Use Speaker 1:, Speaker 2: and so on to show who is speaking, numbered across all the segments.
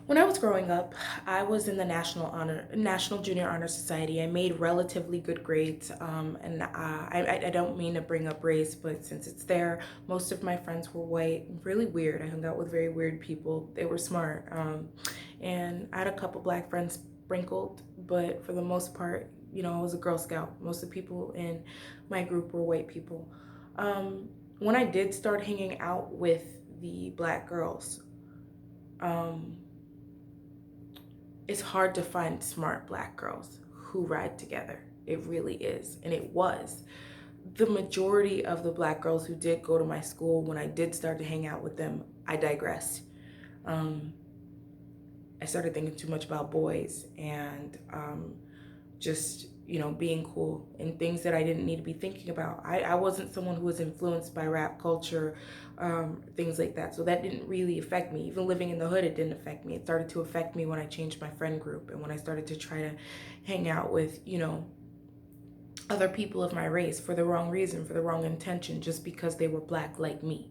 Speaker 1: When I was growing up, I was in the National Junior Honor Society. I made relatively good grades, and I don't mean to bring up race, but since it's there, most of my friends were white. Really weird. I hung out with very weird people. They were smart, and I had a couple black friends sprinkled, but for the most part, I was a Girl Scout. Most of the people in my group were white people. When I did start hanging out with the black girls, um, it's hard to find smart black girls who ride together. It really is. And it was. The majority of the black girls who did go to my school, when I did start to hang out with them, I digressed. Um, I started thinking too much about boys and just, being cool and things that I didn't need to be thinking about. I wasn't someone who was influenced by rap culture, things like that. So that didn't really affect me. Even living in the hood, it didn't affect me. It started to affect me when I changed my friend group and when I started to try to hang out with, other people of my race for the wrong reason, for the wrong intention, just because they were black like me.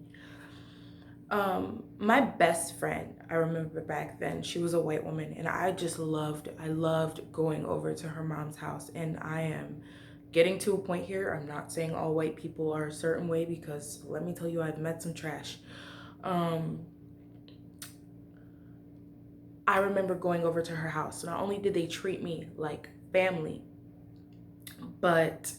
Speaker 1: My best friend, I remember back then, she was a white woman, and I loved going over to her mom's house. And I am getting to a point here. I'm not saying all white people are a certain way, because let me tell you, I've met some trash. Um, I remember going over to her house. Not only did they treat me like family, but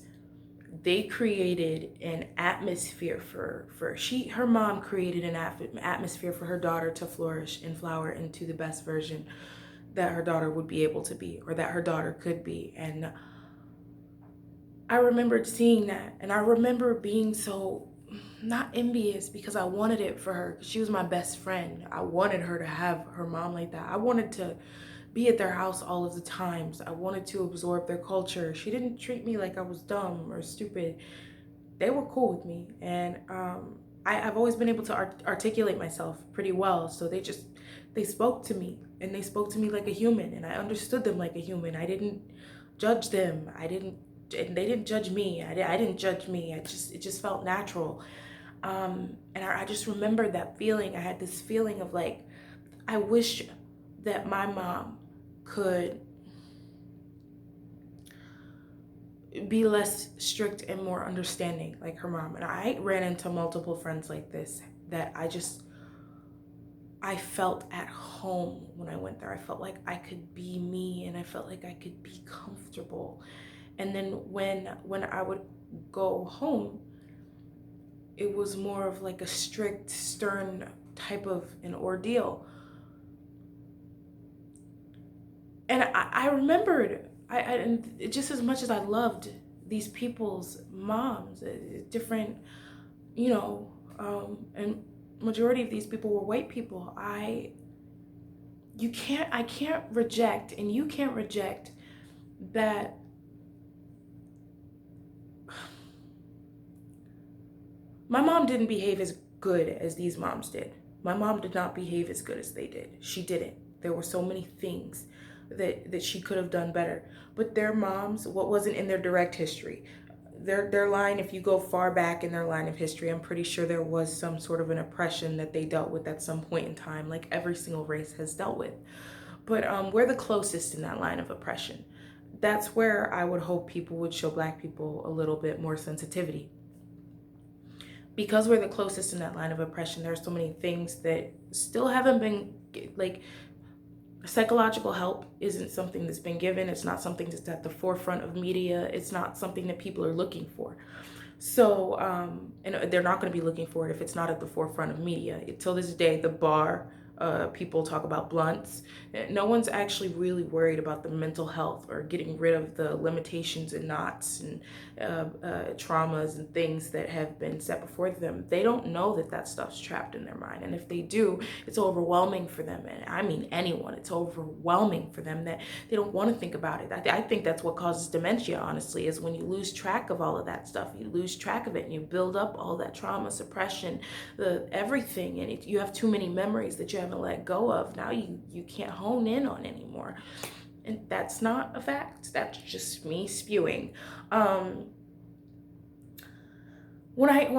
Speaker 1: they created an atmosphere her mom created an atmosphere for her daughter to flourish and flower into the best version that her daughter would be able to be, or that her daughter could be. And I remembered seeing that, and I remember being so not envious, because I wanted it for her. She was my best friend. I wanted her to have her mom like that. I wanted to be at their house all of the times. I wanted to absorb their culture. She didn't treat me like I was dumb or stupid. They were cool with me, and I've always been able to articulate myself pretty well. So they spoke to me, and they spoke to me like a human, and I understood them like a human. I didn't judge them. And they didn't judge me. I didn't judge me. It just felt natural. And I just remembered that feeling. I had this feeling of like, I wish that my mom could be less strict and more understanding like her mom. And I ran into multiple friends like this that I felt at home when I went there. I felt like I could be me, and I felt like I could be comfortable. And then when I would go home, it was more of like a strict, stern type of an ordeal. And I remembered, and just as much as I loved these people's moms, different, and majority of these people were white people. I can't reject, and you can't reject that. My mom didn't behave as good as these moms did. My mom did not behave as good as they did. She didn't. There were so many things that she could have done better. But their moms, what wasn't in their direct history? Their line, if you go far back in their line of history, I'm pretty sure there was some sort of an oppression that they dealt with at some point in time, like every single race has dealt with. But we're the closest in that line of oppression. That's where I would hope people would show black people a little bit more sensitivity, because we're the closest in that line of oppression. There are so many things that still haven't been, like, psychological help isn't something that's been given. It's not something that's at the forefront of media. It's not something that people are looking for. So, and they're not going to be looking for it if it's not at the forefront of media. Till this day, the bar, people talk about blunts. No one's actually really worried about the mental health or getting rid of the limitations and knots and traumas and things that have been set before them. They don't know that that stuff's trapped in their mind. And if they do, it's overwhelming for them. And I mean anyone, it's overwhelming for them that they don't want to think about it. I think that's what causes dementia, honestly, is when you lose track of all of that stuff. You lose track of it and you build up all that trauma, suppression, everything. And you have too many memories that you haven't let go of. Now you can't hone in on anymore. And that's not a fact. That's just me spewing. When I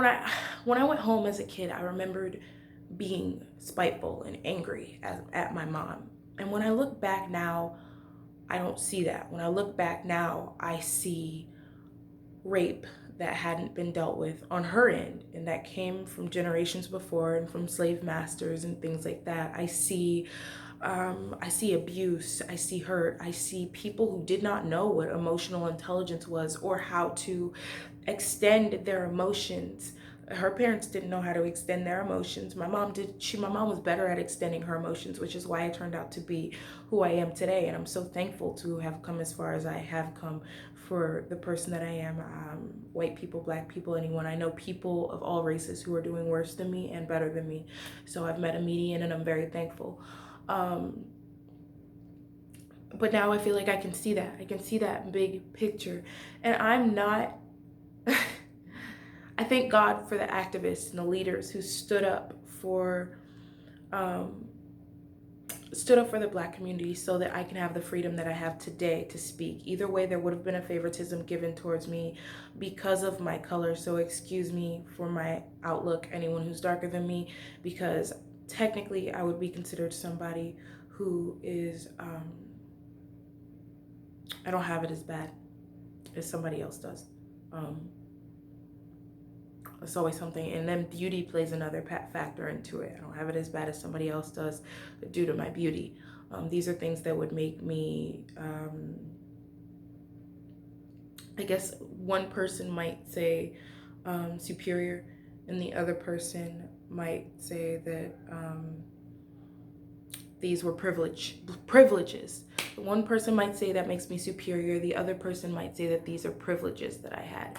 Speaker 1: went home as a kid, I remembered being spiteful and angry at my mom. And when I look back now, I don't see that. When I look back now, I see rape that hadn't been dealt with on her end, and that came from generations before and from slave masters and things like that. I see abuse, I see hurt, I see people who did not know what emotional intelligence was or how to extend their emotions. Her parents didn't know how to extend their emotions. My mom did. My mom was better at extending her emotions, which is why I turned out to be who I am today. And I'm so thankful to have come as far as I have come for the person that I am. White people, black people, anyone. I know people of all races who are doing worse than me and better than me. So I've met a median, and I'm very thankful. But now I feel like I can see that. I can see that big picture. And I'm not I thank God for the activists and the leaders who stood up for the Black community so that I can have the freedom that I have today to speak. Either way, there would have been a favoritism given towards me because of my color. So excuse me for my outlook, anyone who's darker than me, because technically I would be considered somebody who is, I don't have it as bad as somebody else does. It's always something, and then beauty plays another factor into it. I don't have it as bad as somebody else does due to my beauty. These are things that would make me, I guess one person might say superior, and the other person might say that these were privileges. One person might say that makes me superior. The other person might say that these are privileges that I had.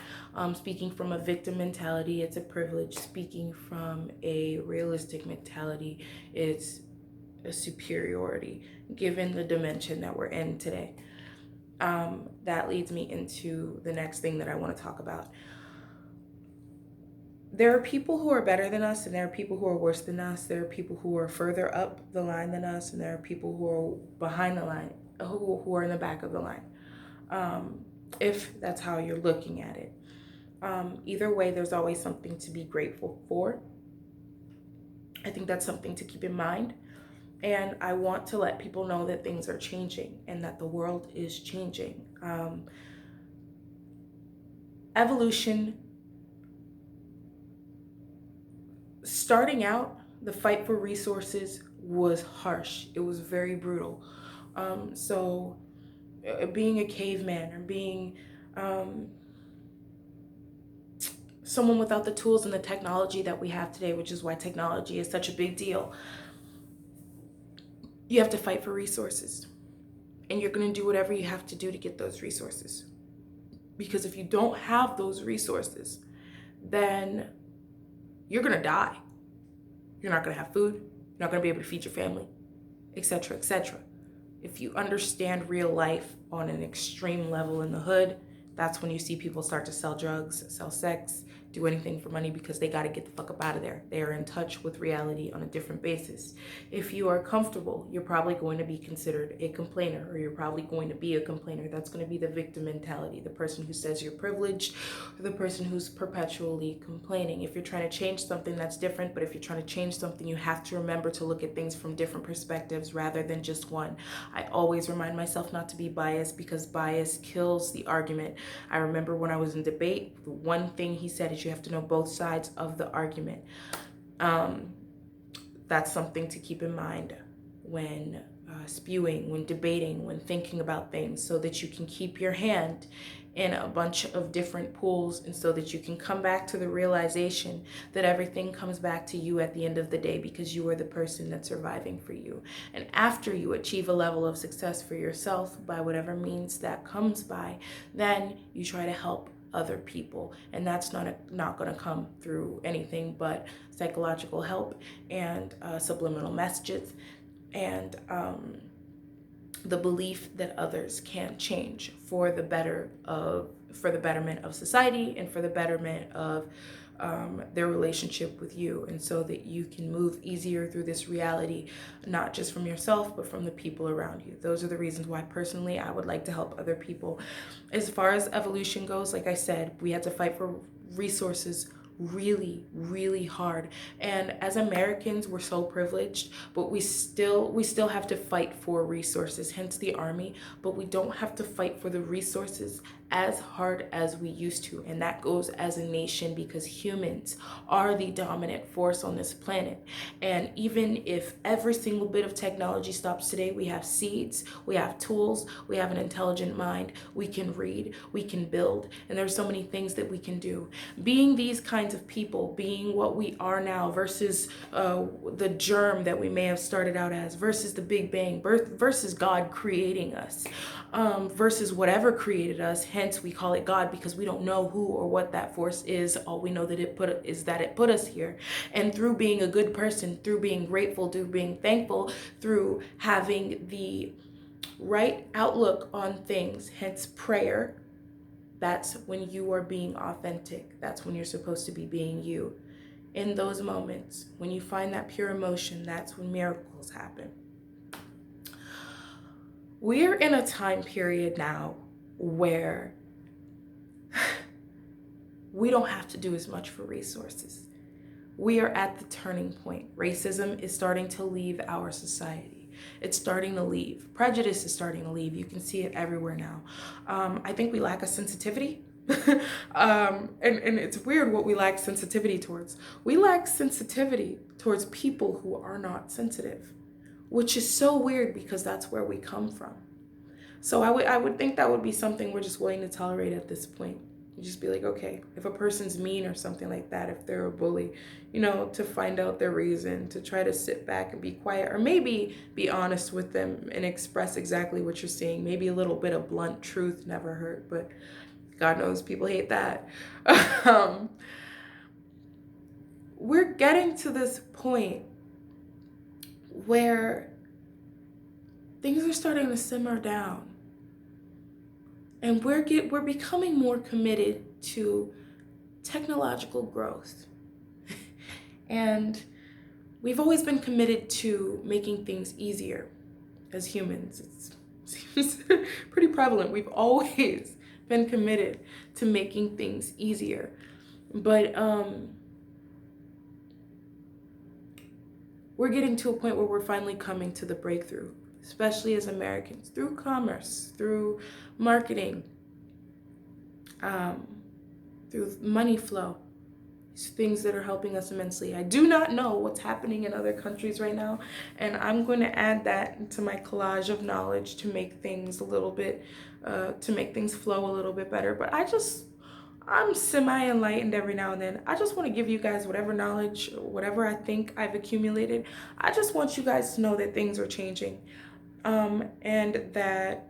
Speaker 1: Speaking from a victim mentality, it's a privilege. Speaking from a realistic mentality, it's a superiority, given the dimension that we're in today. That leads me into the next thing that I want to talk about. There are people who are better than us, and there are people who are worse than us. There are people who are further up the line than us, and there are people who are behind the line, who are in the back of the line, if that's how you're looking at it. Either way, there's always something to be grateful for. I think that's something to keep in mind. And I want to let people know that things are changing and that the world is changing. Evolution. Starting out, the fight for resources was harsh. It was very brutal. So being a caveman or being someone without the tools and the technology that we have today, which is why technology is such a big deal, you have to fight for resources. And you're going to do whatever you have to do to get those resources. Because if you don't have those resources, then you're going to die. You're not going to have food. You're not going to be able to feed your family, etc., etc. If you understand real life on an extreme level in the hood, that's when you see people start to sell drugs, sell sex, do anything for money because they got to get the fuck up out of there. They are in touch with reality on a different basis. If you are comfortable, you're probably going to be considered a complainer, or you're probably going to be a complainer. That's going to be the victim mentality, the person who says you're privileged, or the person who's perpetually complaining. If you're trying to change something, that's different, but if you're trying to change something, you have to remember to look at things from different perspectives rather than just one. I always remind myself not to be biased because bias kills the argument. I remember when I was in debate, the one thing he said is you have to know both sides of the argument. That's something to keep in mind when spewing, when debating, when thinking about things, so that you can keep your hand in a bunch of different pools, and so that you can come back to the realization that everything comes back to you at the end of the day, because you are the person that's surviving for you. And after you achieve a level of success for yourself by whatever means that comes by, then you try to help other people, and that's not going to come through anything but psychological help and subliminal messages and the belief that others can change for the betterment of society and for the betterment of their relationship with you, and so that you can move easier through this reality, not just from yourself, but from the people around you. Those are the reasons why personally I would like to help other people. As far as evolution goes, like I said, we had to fight for resources really, really hard. And as Americans, we're so privileged, but we still have to fight for resources, hence the army, but we don't have to fight for the resources as hard as we used to. And that goes as a nation, because humans are the dominant force on this planet. And even if every single bit of technology stops today, we have seeds, we have tools, we have an intelligent mind, we can read, we can build, and there's so many things that we can do. Being these kinds of people, being what we are now versus the germ that we may have started out as, versus the Big Bang, versus God creating us, versus whatever created us. Hence, we call it God, because we don't know who or what that force is. All we know that it put us here. And through being a good person, through being grateful, through being thankful, through having the right outlook on things, hence prayer, that's when you are being authentic. That's when you're supposed to be being you. In those moments, when you find that pure emotion, that's when miracles happen. We're in a time period now where we don't have to do as much for resources. We are at the turning point. Racism is starting to leave our society. It's starting to leave. Prejudice is starting to leave. You can see it everywhere now. I think we lack a sensitivity. And it's weird what we lack sensitivity towards. We lack sensitivity towards people who are not sensitive, which is so weird because that's where we come from. So I would think that would be something we're just willing to tolerate at this point. You just be like, okay, if a person's mean or something like that, if they're a bully, to find out their reason, to try to sit back and be quiet, or maybe be honest with them and express exactly what you're seeing. Maybe a little bit of blunt truth never hurt, but God knows people hate that. We're getting to this point where things are starting to simmer down. And we're becoming more committed to technological growth. And we've always been committed to making things easier as humans. It seems pretty prevalent. We've always been committed to making things easier. But we're getting to a point where we're finally coming to the breakthrough, especially as Americans, through commerce, through marketing, through money flow. These things that are helping us immensely. I do not know what's happening in other countries right now, and I'm going to add that to my collage of knowledge to make things a little bit, to make things flow a little bit better. But I'm semi-enlightened every now and then. I just want to give you guys whatever knowledge, whatever I think I've accumulated. I just want you guys to know that things are changing. And that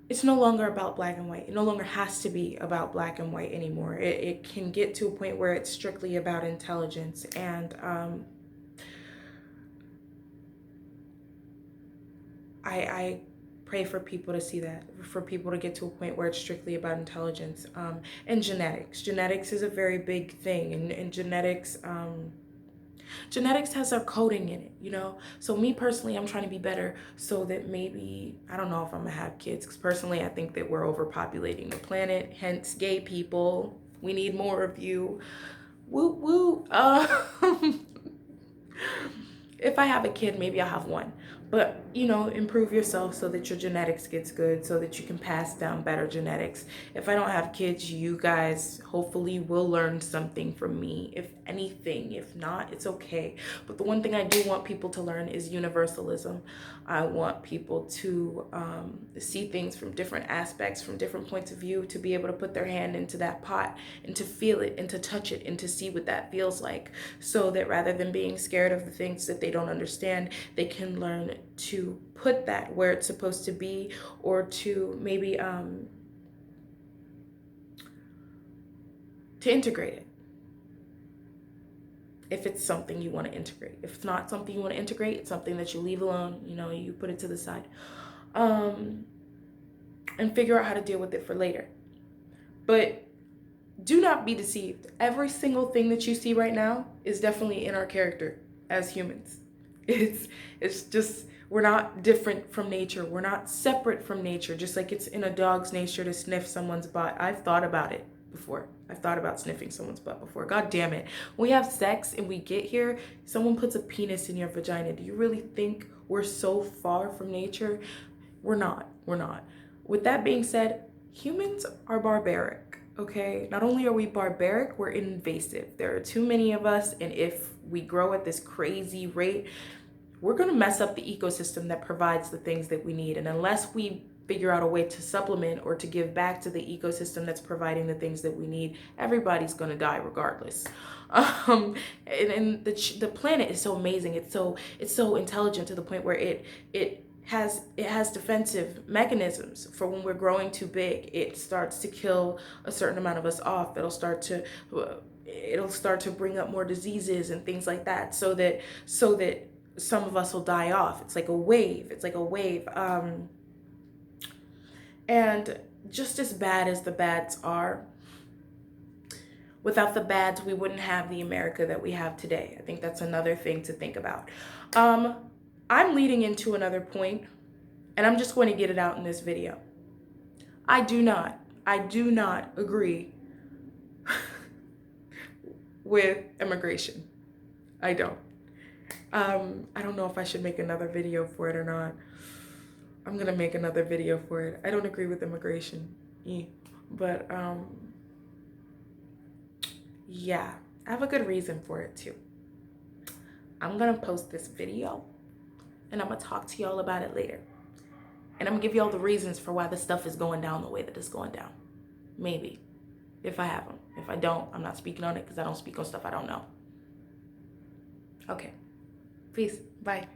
Speaker 1: it's no longer about black and white. It no longer has to be about black and white anymore. It can get to a point where it's strictly about intelligence. And I pray for people to see that, for people to get to a point where it's strictly about intelligence. And genetics. Genetics is a very big thing. And genetics has our coding in it, So me personally, I'm trying to be better so that maybe, I don't know if I'm gonna have kids, because personally I think that we're overpopulating the planet, hence gay people. We need more of you. Woo woo. If I have a kid, maybe I'll have one. But, improve yourself so that your genetics gets good, so that you can pass down better genetics. If I don't have kids, you guys hopefully will learn something from me, if anything. If not, it's okay. But the one thing I do want people to learn is universalism. I want people to see things from different aspects, from different points of view, to be able to put their hand into that pot and to feel it and to touch it and to see what that feels like, so that rather than being scared of the things that they don't understand, they can learn to put that where it's supposed to be, or to maybe to integrate it. If it's something you want to integrate. If it's not something you want to integrate, it's something that you leave alone, you put it to the side. And figure out how to deal with it for later. But do not be deceived. Every single thing that you see right now is definitely in our character as humans. It's just, we're not different from nature. We're not separate from nature. Just like it's in a dog's nature to sniff someone's butt. I've thought about it before. I've thought about sniffing someone's butt before. God damn it. When we have sex and we get here, someone puts a penis in your vagina. Do you really think we're so far from nature? We're not. We're not. With that being said, humans are barbaric, okay? Not only are we barbaric, we're invasive. There are too many of us, and if we grow at this crazy rate, we're gonna mess up the ecosystem that provides the things that we need. And unless we figure out a way to supplement or to give back to the ecosystem that's providing the things that we need, everybody's gonna die regardless. And the planet is so amazing. It's so intelligent to the point where it has defensive mechanisms for when we're growing too big. It starts to kill a certain amount of us off. It'll start to bring up more diseases and things like that, so that some of us will die off. It's like a wave. And just as bad as the bads are, without the bads, we wouldn't have the America that we have today. I think that's another thing to think about. I'm leading into another point, and I'm just going to get it out in this video. I do not agree with immigration. I don't. I don't know if I should make another video for it or not. I'm gonna make another video for it. I don't agree with immigration, but yeah, I have a good reason for it too. I'm gonna post this video and I'm gonna talk to y'all about it later. And I'm gonna give y'all the reasons for why this stuff is going down the way that it's going down. Maybe, if I have them. If I don't, I'm not speaking on it because I don't speak on stuff I don't know. Okay, peace, bye.